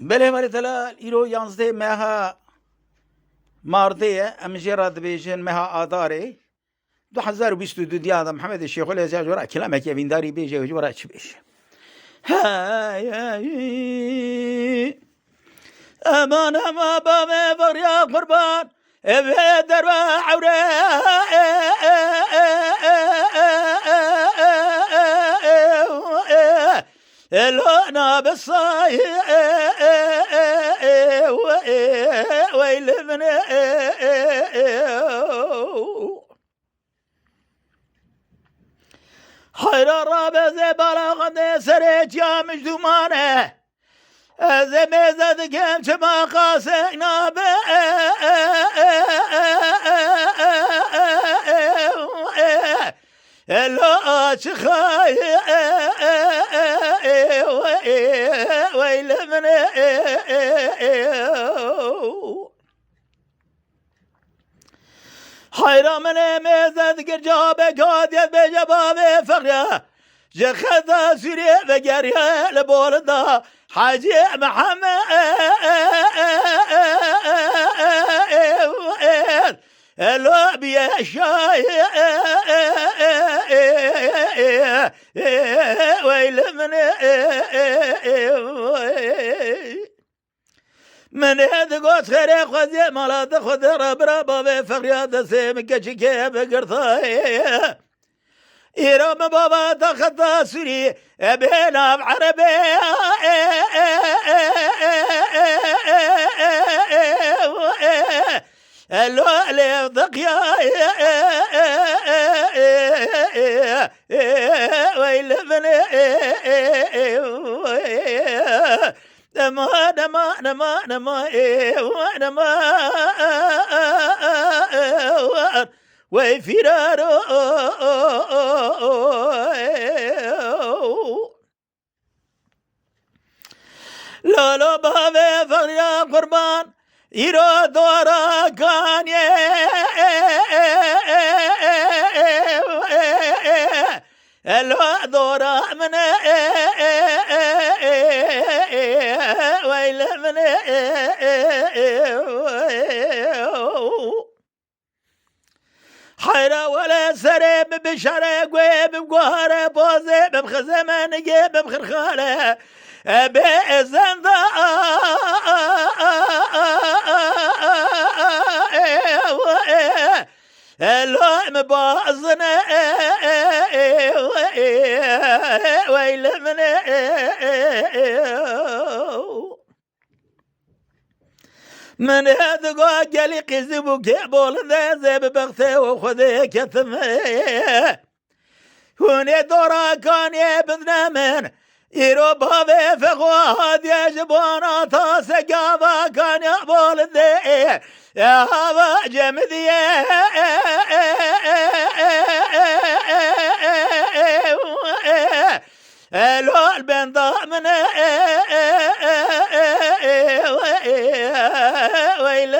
بله ولی تلا ایرو یانزده مها ماردیه امجرا دبیجن مها آداره 2022 دیاد محمد الشيخ ولا زاج وراء كلامك يا بنداري بيجي وراء تشبيش هاي امان ما بام فريا قربان ابدر وعوري لونا بالصاي ويل من خير الرابع زبالة غد سريت يا مجدومانه زميزة دقيم شما قاسينا لو أشخاي ويل من خير من ميزة قرجابك هادية بجبابي فقرة جخذا سوري بقرية لبولدا حاجي محمد لو بيشاي ويل من هذا قوس خير خذي مالات خذ ربرا بابي فقريات سيمك شكي بقرطاي إيرام بابا تخطى سوري بينا بعربي لو علي ضقيا ويل من نما وفرارو لولو بابي فريا قربان يرو دورا كان لو دورا من ويل من حيرة ولا سرب بشرق وبقهر بوزي بخزمان جيب بخرخالة بإذن ذا اللهم باظنا ويل من من هذا قال قزبو كيبول ذا زب بغثي وخذي كثمي هوني دورا كان يبذنا من يروبها في فغواد يجبونا تاسقابا كان يقبول ذي يا هذا جمدي لو البن ضامن ويل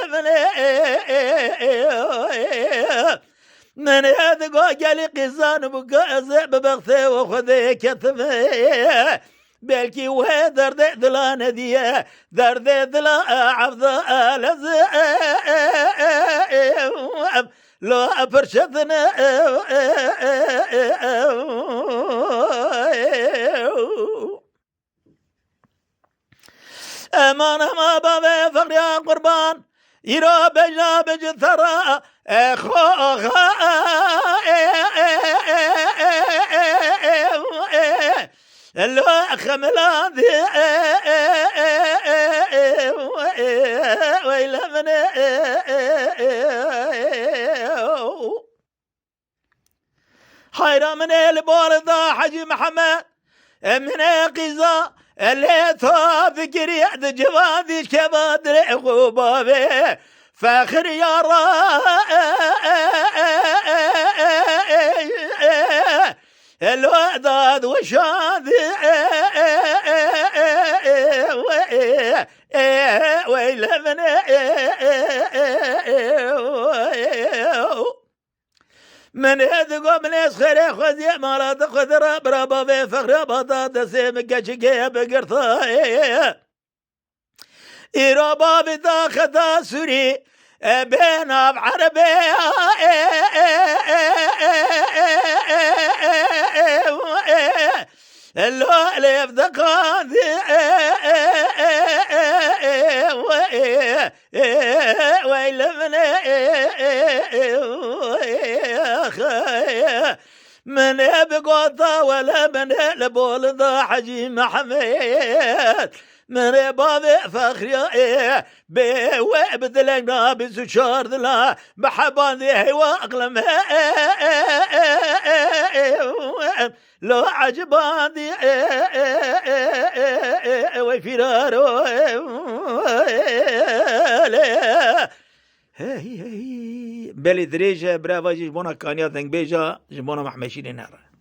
من هذا قال قزان بقازع ببغثي وخذي كثمي بلكي وهدر دلان ديه درد دلا عبد لزع لو أبرشدنا أمانة ما بابي فقريا قربان يرى بجنا بجثرا أخوها لو خملان ويل من حيرة من البولدة حجي محمد من قزا اللي فكر يعد جوادي كبادر غبابي فاخر يا الوداد وشاد ويل من من هذا من يسخر خذي مراد خذرا برابا في فخر بطاطا سيمك شكي بقرطاي إيرو بابي داخدا سوري بين عربي اللو ألف دقاندي ويلمني من بقوطة ولا من لبول ضا حجي محمد من بابي فخري بوابدلنا بسشار ذلا بحبان ذي واقلم لو عجبان ذي وفرارو بلي دريجة برافا جيش بونا كانيا تنك بيجا جبونا محمشين نهر